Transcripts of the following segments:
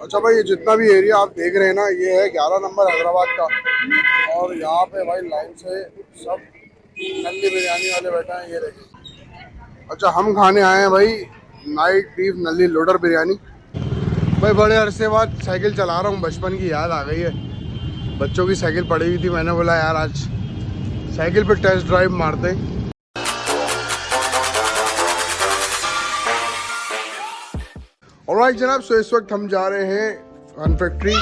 अच्छा भाई, ये जितना भी एरिया आप देख रहे हैं ना, ये है 11 नंबर हैदराबाद का। और यहाँ पे भाई लाइन से सब नल्ली बिरयानी वाले बैठे हैं, ये देखिए। अच्छा, हम खाने आए हैं भाई नाइट बीफ नल्ली लोडर बिरयानी। भाई बड़े अरसे बाद साइकिल चला रहा हूँ, बचपन की याद आ गई है। बच्चों की साइकिल पड़ी हुई थी, मैंने बोला यार आज साइकिल पे टेस्ट ड्राइव मारते हैं। ऑलराइट जनाब, सो इस वक्त हम जा रहे हैं फन फैक्ट्री।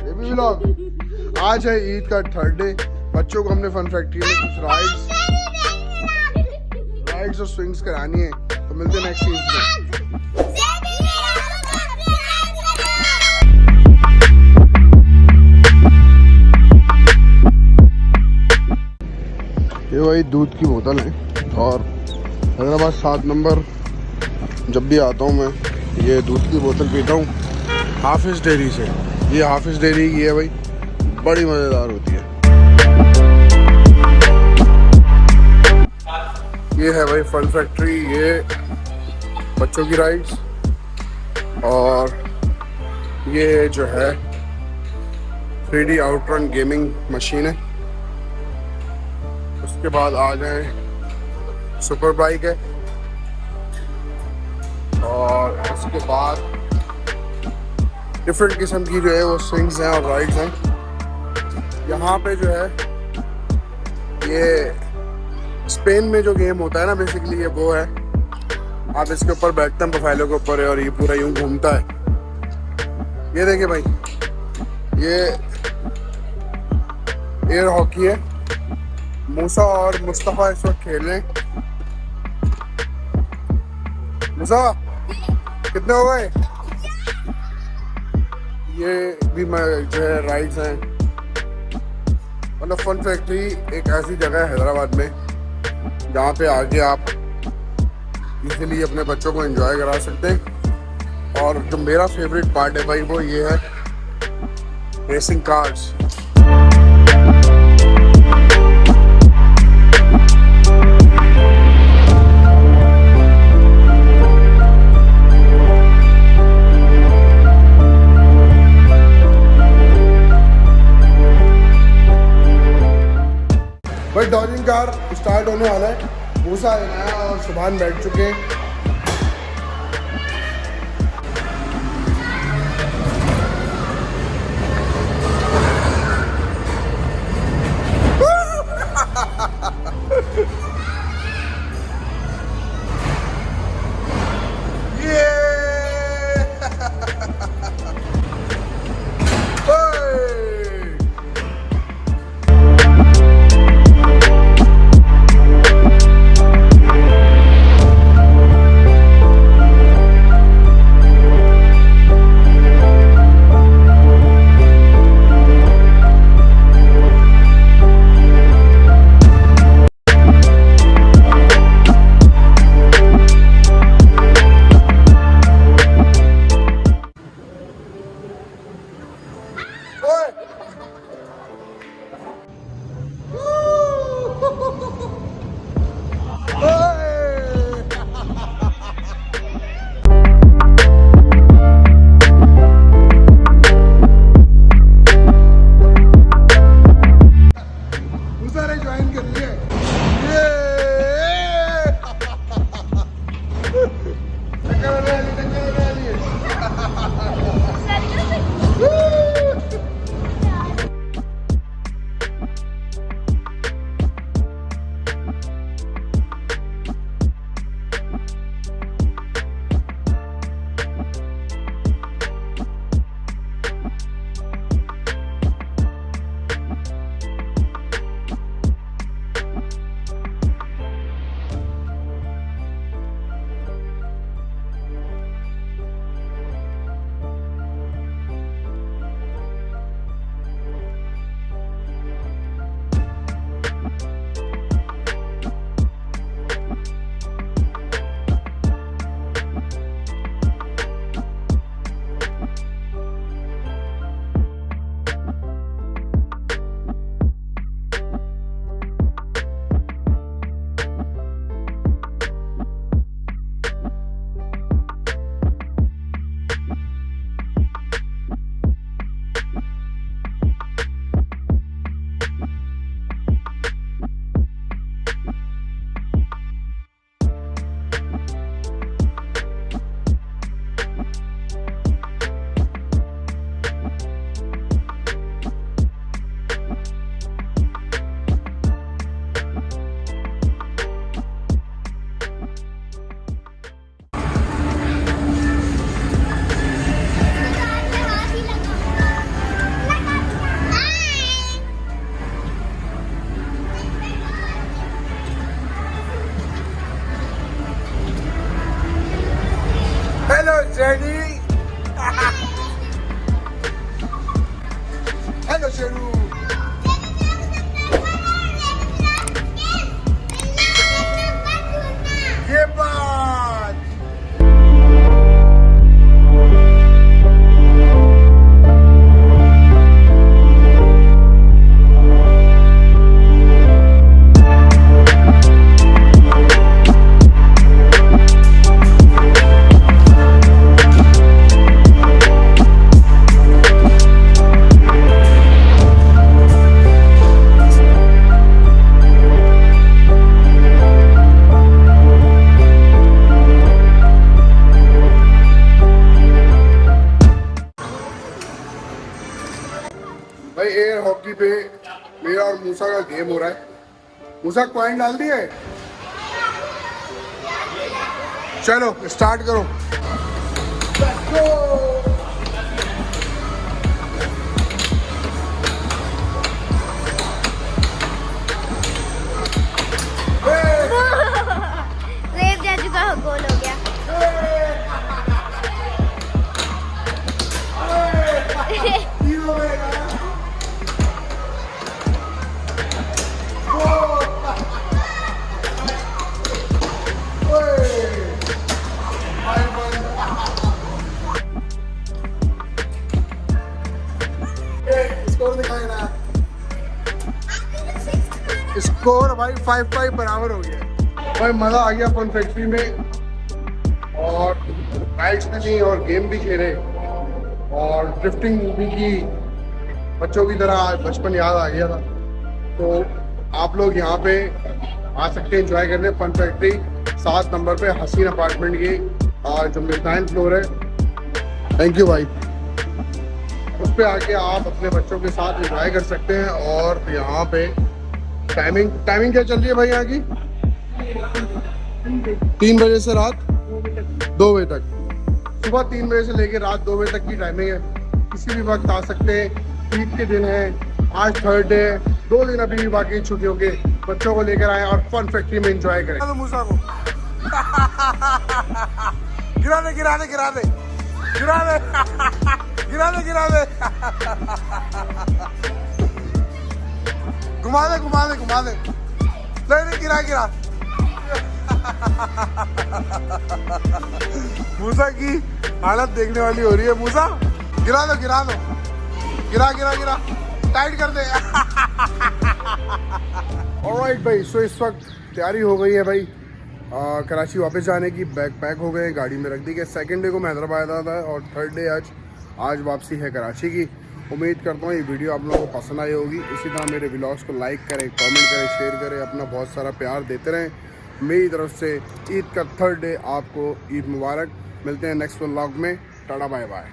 ये भी व्लॉग। आज है ईद का थर्ड डे। बच्चों को हमने फन फैक्ट्री में कुछ राइड्स और स्विंग्स करानी है, तो मिलते हैं नेक्स्ट ईद में। ये वही दूध की बोतल है और हैदराबाद 7 नंबर जब भी आता हूँ मैं ये दूध की बोतल पीता हूँ हाफिज डेयरी से। ये हाफिज डेयरी की है भाई, बड़ी मज़ेदार होती है। ये है भाई फन फैक्ट्री, ये बच्चों की राइड्स। और ये जो है 3D आउटरन गेमिंग मशीन है। उसके बाद आ जाए सुपर बाइक है। और उसके बाद डिफरेंट किस्म की जो है वो स्विंग्स हैं और राइड्स हैं। यहाँ पे जो है ये स्पेन में जो गेम होता है ना, बेसिकली ये वो है। आप इसके ऊपर बैठते हैं, प्रोफाइलों के ऊपर है और ये पूरा यूं घूमता है। ये देखिए भाई, ये एयर हॉकी है। मूसा और मुस्तफ़ा इस वक्त खेल रहे हैं। मूसा कितने हो गए? ये भी जो है राइड्स हैं। मतलब फन फैक्ट्री एक ऐसी जगह है हैदराबाद में जहाँ पे आके आप इजीली अपने बच्चों को एंजॉय करा सकते हैं। और जो मेरा फेवरेट पार्ट है भाई वो ये है रेसिंग कार्स। भाई डॉजिंग कार स्टार्ट होने वाला है। मूसा आया और सुभान बैठ चुके हैं। एयर हॉकी पे मेरा और मूसा का गेम हो रहा है। मूसा कॉइन डाल दिए, चलो स्टार्ट करो। Let's go! रेप जा चुका हो, गोल हो गया। स्कोर भाई 5-5 बराबर हो गया भाई। मजा आ गया फन फैक्ट्री में, और राइड्स भी ली और गेम भी खेले और ड्रिफ्टिंग भी की। बच्चों की तरह बचपन याद आ गया था। तो आप लोग यहाँ पे आ सकते हैं एंजॉय करने। फन फैक्ट्री 7 नंबर पे हसीन अपार्टमेंट की जो 9th फ्लोर है। थैंक यू भाई। उस पे आके आप अपने बच्चों के साथ एंजॉय कर सकते हैं। और यहाँ पे टाइमिंग क्या चल रही है भाई यहाँ की? 3 बजे से रात 2 बजे तक। सुबह 3 बजे से लेकर रात 2 बजे तक की टाइमिंग है। किसी भी वक्त आ सकते हैं। ईद के दिन है, आज थर्ड डे है, 2 दिन अभी भी बाकी छुट्टियों के। बच्चों को लेकर आए और फन फैक्ट्री में एंजॉय करें। तो मूसा को गिरा दे गिरा दे गिरा दे गिरा दे गिरा दे गिरा दे घुमा दे घुमा दे घुमा दे। नहीं गिरा गिरा। मूसा की हालत देखने वाली हो रही है। मूसा गिरा दो गिरा दो, गिरा गिरा गिरा, टाइट कर दे। ऑलराइट भाई, सो इस वक्त तैयारी हो गई है भाई कराची वापस जाने की। बैग पैक हो गए, गाड़ी में रख दी गई। सेकंड डे को मैं हैदराबाद आया था और थर्ड डे आज वापसी है कराची की। उम्मीद करता हूँ ये वीडियो आप लोगों को पसंद आई होगी। इसी तरह मेरे व्लॉग्स को लाइक करें, कमेंट करें, शेयर करें, अपना बहुत सारा प्यार देते रहें। मेरी तरफ से ईद का थर्ड डे आपको ईद मुबारक। मिलते हैं नेक्स्ट व्लॉग में। Tata bye bye.